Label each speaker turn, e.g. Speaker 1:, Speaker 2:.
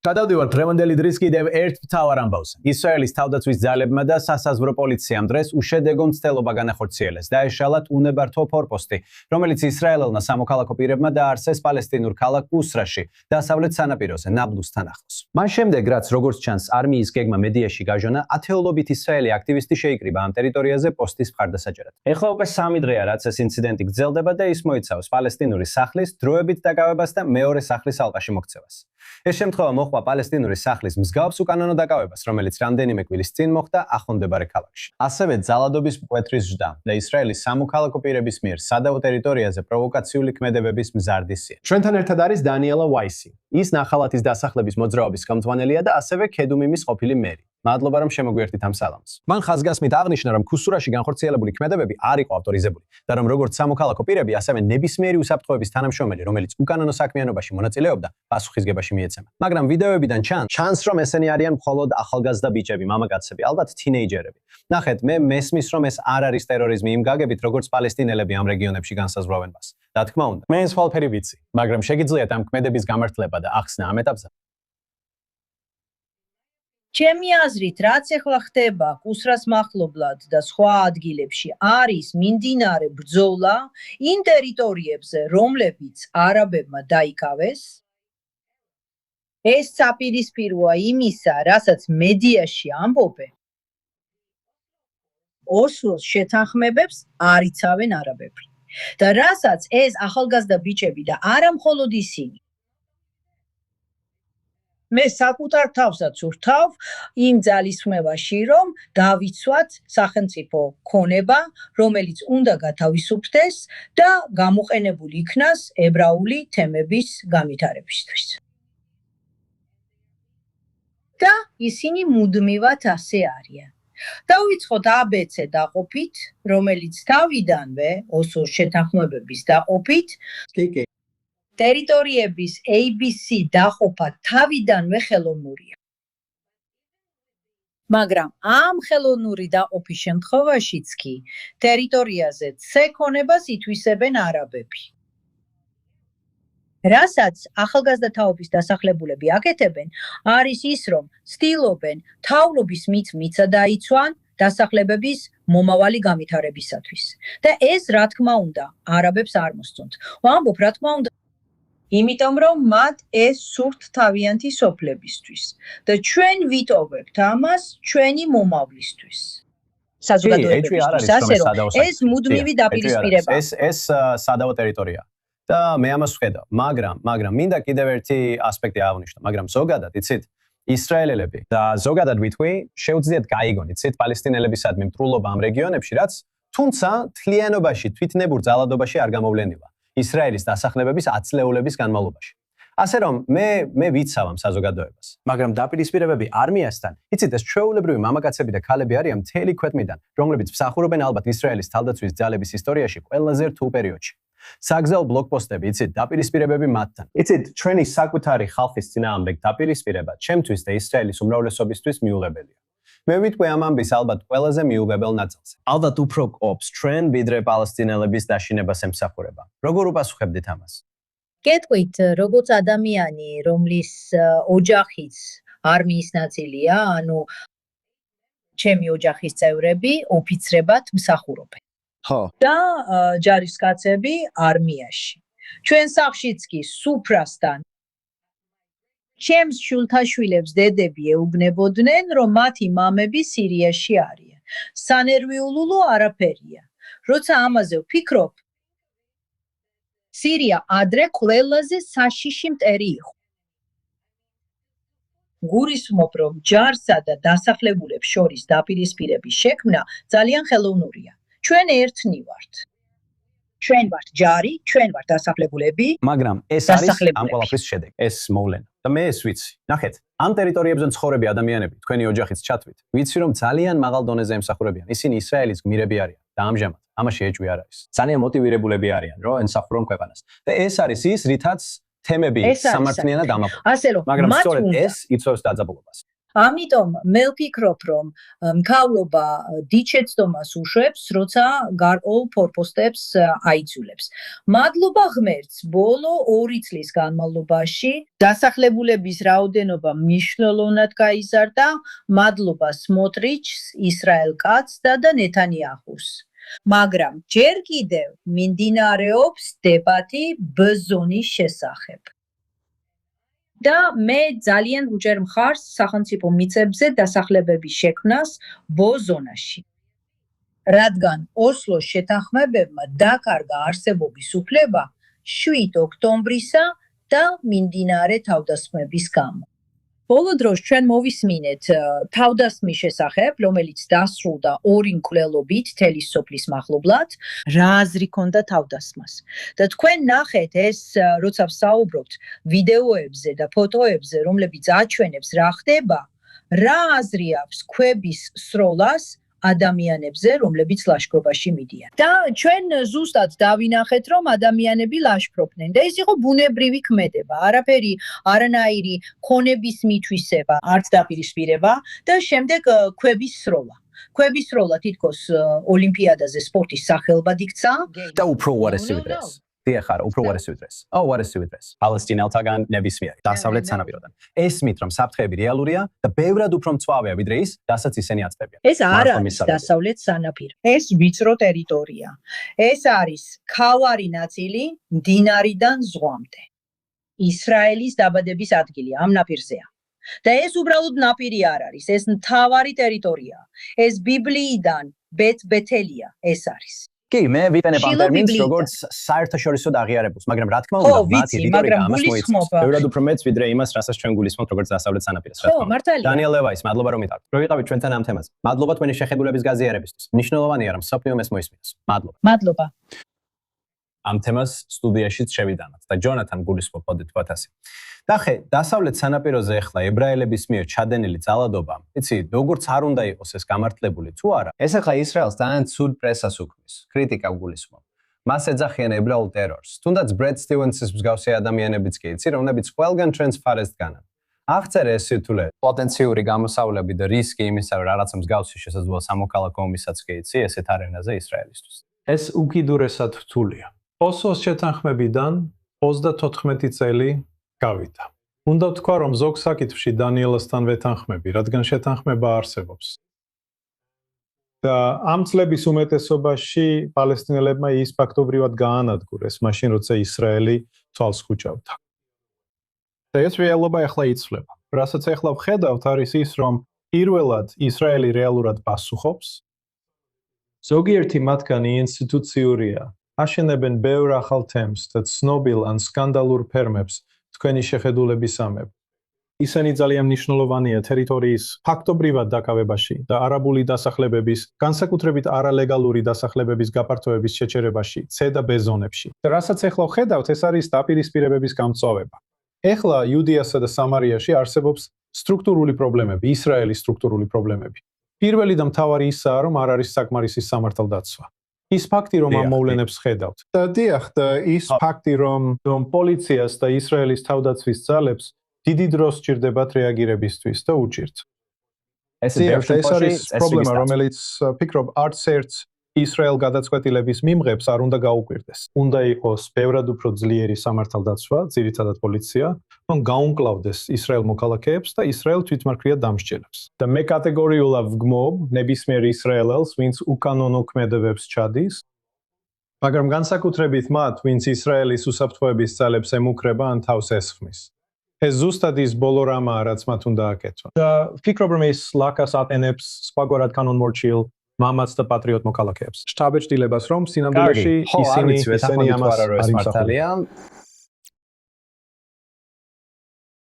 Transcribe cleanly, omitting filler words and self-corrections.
Speaker 1: გადავდივართ დღევანდელი დღის კიდევ ერთ მთავარ ამბავს. ისრაელის თავდაცვის ძალებმა და სასაზღვრო პოლიციამ დღეს უშედეგო მცდელობა განახორციელეს. დაეშალათ უნებართვო ფორპოსტი, რომელიც ისრაელელმა სამოქალაქო პირებმა დაარსეს პალესტინურ ქალაქ უსრაში, დასავლეთ სანაპიროზე, ნაბლუსთან ახლოს. მან შემდეგ, რაც როგორც ჩანს, არმიის გეგმა მედიაში გაჟონა, ათეულობით ისრაელი აქტივისტი შეიკრიბა ამ ტერიტორიაზე პოსტის მხარდასაჭერად. ეხლა უკვე 3 დღეა, რაც ეს ინციდენტი გრძელდება და ის მოიცავს პალესტინური სახლის დროებით დაკავებას და მეორე სახლის ალყაში მოქცევას. ეს შემთხვევა მოხდა პალესტინური სახლის მსგავს უკანონო დაკავებას, რომელიც რამდენიმე კვირის წინ მოხდა ახლომდებარე ქალაქში. ასევე ძალადობის მკვეთრის ზრდა და ისრაელის სამოქალაქო პირების მიერ სადავო ტერიტორიაზე პროვოკაციული ქმედებების მზარდი სია. ჩვენთან ერთად არის დანიელა ვაისი. ის ნახალათის დასახლების მოძრაობის ხელმძღვანელია და ასევე ქედუმიმის ყოფილი მერი. მადლობა რომ შემოგვიერთდით ამ სალამს. მან ხაზგასმით აღნიშნა, რომ ქუსურაში განხორციელებული ქმედებები არ იყო ავტორიზებული და რომ როგორც სამოქალაქო პირები, ასევე ნებისმიერი უსაფრთხოების თანამშრომელი, რომელიც უკანონო საქმიანობაში მონაწილეობდა, პასუხისგებაში მიეცემა. მაგრამ ვიდეოებიდან ჩანს, რომ ესენი არიან მხოლოდ ახალგაზრდა ბიჭები, მამაკაცები, ალბათ თინეიჯერები. ნახეთ, მე მესმის, რომ ეს არ არის ტერორიზმი იმ გაგებით, როგორც პალესტინელები ამ რეგიონებში განსაზღვრავენ მას. რა თქმა უნდა, მე ეს ყველაფერი ვიცი, მაგრამ შეგიძლიათ ამ ქმედების გამართლება და ახსნა ამ ეტაპზე?
Speaker 2: ჩემი აზრით, რაც ახლა ხდება კუსრას მახლობლად და სხვა ადგილებში, არის მიმდინარე ბრძოლა იმ ტერიტორიებზე, რომლებიც არაბებმა დაიკავეს. ეს საპირისპიროა იმისა, რასაც მედიაში ამბობენ. ოსლოს შეთანხმებებს არ იცავენ არაბები. და რასაც ეს ახალგაზრდა ბიჭები და არა მხოლოდ ისინი მე საკუთარ თავსაც ვრთავ იმ ძალისხმევაში, რომ დავიცვათ სახელმწიფო ქონება, რომელიც უნდა გათავისუფლდეს და გამოყენებული იქნას ებრაული თემების განვითარებისთვის. და ისინი მუდმივად ასე არიან. დავიწყოთ ABC დაყოფით, რომელიც თავიდანვე ოსლოს შეთანხმებების დაყოფით ტერიტორიების ABC დაყოფა თავიდანვე ხელოვნურია. მაგრამ ამ ხელოვნური დაყოფის შემთხვევაშიც კი ტერიტორიაზე C ქონებას ითვისებენ არაბები. რასაც ახალგაზრდა თაობის დასახლებულები აკეთებენ, არის ის, რომ ცდილობენ თავრობის მიწა დაიცვან დასახლებების მომავალი განვითარებისათვის. და ეს, რა თქმა უნდა, არაბებს არ მოსწონთ. ვამბობ, რა თქმა უნდა, იმიტომ რომ მათ ეს სურთ თავიანთი სოფლებისთვის და ჩვენ ვიტოვებთ ამას ჩვენი მომავლისთვის. საზოგადოებისთვის, ასე რომ ეს მუდმივი დაპირისპირება.
Speaker 1: ეს სადავო ტერიტორია. და მე ამას ვხედავ, მაგრამ მინდა კიდევ ერთი ასპექტი აღნიშნო, მაგრამ ზოგადად, იცით, ისრაელელები და ზოგადად ვითქვი, შეუძლიათ გაიგონ, იცით, პალესტინელებისადმი მტრულობა ამ რეგიონებში, რაც თუმცა თლიანობაში, თვითნებურ ძალადობაში არ გამოვლენილა. ისრაელის დასახლებების ათწლეულების განმავლობაში. ასე რომ მე ვიცავ ამ საზოგადოებას, მაგრამ დაპირისპირებები არმიასთან, იცით, ეს ჩვეულებრივი მამაკაცები და ქალები არიან მთელი ქვეყნიდან, რომლებიც მსახურობენ ალბათ ისრაელის თავდაცვის ძალების ისტორიაში ყველაზე რთულ პერიოდში. საგზაო ბლოკპოსტები, იცით, დაპირისპირებები მათთან. იცით, ჩვენი საკუთარი ხალხის წინააღმდეგ დაპირისპირება ჩემთვის და ისრაელის უმრავლესობისთვის მიუღებელია. მე ვიტყვი ამ ამბის ალბათ ყველაზე მიუღებელ ნაწილზე. ალბათ უფრო გყოფს ჩვენ ვიდრე პალესტინელების დაშინებას ემსახურება. როგორ უპასუხებდით ამას?
Speaker 2: გეტყვით, როგორც ადამიანი, რომლის ოჯახიც არმიის ნაწილია, ანუ ჩემი ოჯახის წევრები ოფიცრებად მსახურობენ.
Speaker 1: ხო.
Speaker 2: და ჯარისკაცები არმიაში. ჩვენ სახლშიც კი სუფრასთან ჩემს შვილთაშვილებს დედები ეუბნებოდნენ, რომ მათი მამები სირიაში არიან. სანერვიულულო არაფერია. როცა ამაზე ვფიქრობ, სირია ადრე ყველაზე საშიში მტერი იყო. გულისხმობ, რომ ჯარსა და დასახლებულებს შორის დაპირისპირების შექმნა ძალიან ხელოვნურია. ჩვენ ერთნი ვართ. ჩვენ ვართ ჯარი, ჩვენ ვართ დასახლებულები,
Speaker 1: მაგრამ ეს არის ამ ყველაფრის შედეგი. ეს მოვლენა. და მე ეს ვიცი. ნახეთ, ამ ტერიტორიებზე მცხოვრები ადამიანები, თქვენი ოჯახიც ჩათვლით, ვიცი რომ ძალიან მაღალ დონეზე ემსახურებიან. ისინი ისრაელის გმირები არიან და ამჟამად ამაში ეჭვი არ არის. ძალიან მოტივირებულები არიან, რომ ემსახურონ ქვეყანას. და ეს არის ის, რითაც თემები სამართლიანად ამაყობენ.
Speaker 2: ასე რომ,
Speaker 1: მაგრამ სწორედ ეს იწვევს დაძაბულობას.
Speaker 2: ამიტომ მე ვფიქრობ, რომ მკვლობა დიდ შეცდომას უშვებს, როცა გარკვეულ ფორპოსტებს აიძულებს. მადლობა ღმერთს, ბოლო 2 წლის განმავლობაში დასახლებულების რაოდენობა მნიშვნელოვნად გაიზარდა, მადლობა სმოტრიჩს, ისრაელ კაცსა და ნეთანიაჰუს. მაგრამ ჯერ კიდევ მიმდინარეობს დებატი ბ-ზონის შესახებ. და მე ძალიან უჭერ მხარს სახელმწიფო მიწებზე დასახლებების შექმნას ბო-ზონაში. რადგან ოსლოს შეთანხმებებმა დაკარგა არსებობის უფლება 7 ოქტომბრისა და მიმდინარე თავდასხმების გამო. ბოლო დროს ჩვენ მოვისმინეთ თავდასხმის შესახებ, რომელიც დასრულდა 2 მკვლელობით თელი სოფლის მახლობლად, რა აზრი ქონდა თავდასხმას. და თქვენ ნახეთ ეს, როცა ვსაუბრობთ ვიდეოებზე და ფოტოებზე, რომლებიც აჩვენებს რა ხდება, რა აზრი აქვს ქვების სროლას ადამიანებზე, რომლებიც ლაშქრობაში მიდიან. და ჩვენ ზუსტად დავინახეთ, რომ ადამიანები ლაშქრობდნენ და ეს იყო ბუნებრივი ქმედება, არაფერი, არანაირი ქონების მითვისება, არც დაპირისპირება და შემდეგ ქვების სროლა. ქვების სროლა თითქოს ოლიმპიადაზე სპორტის სახელობად იქცა.
Speaker 1: და უფრო უარესი ვიდრე ეს. დიახ, არა, უფრო უარესი ვიდრე ეს. უარესი ვიდრე ეს. პალესტინელთაგან ნებისმიერი დასავლეთ სანაპიროდან. ესმით, რომ საფრთხეები რეალურია და ბევრად უფრო მწვავეა ვიდრე ის, რასაც ისინი აწდებიან.
Speaker 2: ეს არ არის დასავლეთ სანაპირო. ეს ვიწრო ტერიტორია. ეს არის ქავარი ნაწილი მდინარიდან ზღვამდე. ისრაელის დაბადების ადგილი ამ ნაპირზეა. და ეს უბრალოდ ნაპირი არ არის, ეს მთავარი ტერიტორია. ეს ბიბლიიდან ბეთ-ბეთელია ეს არის. კი, მე ვიტანებ ამ ტერმინს როგორც საერთაშორისო აღიარებულს, მაგრამ რა თქმა უნდა, მათი რიტორიკა ამას მოიცავს.
Speaker 1: ბევრად უფრო მეც ვიდრე იმას, რასაც ჩვენ გულისხმობთ როგორც დასავლეთ სანაპიროს, რა თქმა უნდა. დანიელ ლევაის, მადლობა რომ იტარებთ. რო ვიყავით ჩვენთან ამ თემაზე. მადლობა თქვენი შეხედულების გაზიარებისთვის. მნიშვნელოვანია რომ სოფლიო ეს მოისმინოს. მადლობა.
Speaker 2: მადლობა.
Speaker 1: ამ თემას სტუდიაშიც შევიდანოთ და ჯონათან გულისხმობ პოდით 1000. დახე, დასავლეთ სანაპიროზე ახლა ებრაელების მიერ ჩადენილი ძალადობა, იცი, როგორც არ უნდა იყოს ეს გამართლებული თუ არა. ეს ახლა ისრაელს ძალიან ცუდ პრესას უქმნის, კრიტიკა გულისხმობ. მას ეძახიან ებრაულ ტერორს. თუნდაც ბრედ სტივენსის მსგავსი ადამიანებიც კი იცი, რომლებიც ყველგან ჩვენს მხარეს დგანან. აღწერე ეს სირთულე, პოტენციური გამოსავლები და რისკი იმისა, რომ რაღაცა მსგავსი შესაძლოა სამოქალაქო ომისაც კი იცი, ესეთ არენაზე ისრაელისთვის.
Speaker 3: ეს უკიდურესად რთულია. ოსლოს შეთანხმებიდან 34 წელი გავიდა. უნდა ვთქვა, რომ ზოგ საკითხში დანიელასთან ვეთანხმები, რადგან შეთანხმება არსებობს. და ამ წლების უმეტესობაში პალესტინელებმა ის ფაქტობრივად გაანადგურეს, მაშინ როცა ისრაელი თვალს ხუჭავდა. და ეს რეალობა ახლა იცვლება. რასაც ახლა ვხედავთ, არის ის, რომ პირველად ისრაელი რეალურად პასუხობს. ზოგიერთი მათგანი ინსტიტუციურია. აშენებენ ბევრ ახალ თემს და ცნობილ ან სკანდალურ ფერმებს თქვენი შეხედულებისამებ. ისინი ძალიან მნიშვნელოვანია ტერიტორიის ფაქტობრივად დაკავებაში და არაბული დასახლებების, განსაკუთრებით არალეგალური დასახლებების გაფართოების შეჩერებაში, C და B ზონებში. და რასაც ახლა ვხედავთ, ეს არის დაპირისპირებების გამწვავება. ახლა იუდეასა და სამარიაში არსებობს სტრუქტურული პრობლემები, ისრაელის სტრუქტურული პრობლემები. პირველი და მთავარი ისაა, რომ არ არის საკმარისი სამართალდაცვა. ის ფაქტი, რომ ამ მოვლენებს ხედავთ. და დიახ, და ის ფაქტი, რომ პოლიციას და ისრაელის თავდაცვის ძალებს დიდი დრო სჭირდებათ რეაგირებისთვის და უჭირთ. ეს არის პრობლემა, რომელიც ფიქრობ არც ერთ ისრაელ გადაწყვეტილების მიმღებს არ უნდა გაუკვირდეს. უნდა იყოს ბევრად უფრო ძლიერი სამართალდაცვა, ძირითადად პოლიცია, რომ გაუმკლავდეს ისრაელ მოქალაქეებს და ისრაელ თვითმარქვია დამსჯელებს. და მე კატეგორიულად ვგმობ ნებისმიერ ისრაელელს, ვინც უკანონო ქმედებებს ჩადის, მაგრამ განსაკუთრებით მათ, ვინც ისრაელის უსაფრთხოების ძალებს ემუქრება ან თავს ესხმის. ეს ზუსტად ის ბოლო რამაა, რაც მათ უნდა აკეთონ. და ვფიქრობ, რომ ეს ლაკას ატენებს სხვაგვარად კანონმორჩილ მამაც და პატრიოტ მოქალაქეებს. შთაბეჭდილებას, რომ სინამდვილეში ისინი ამას არ იმსახურებენ.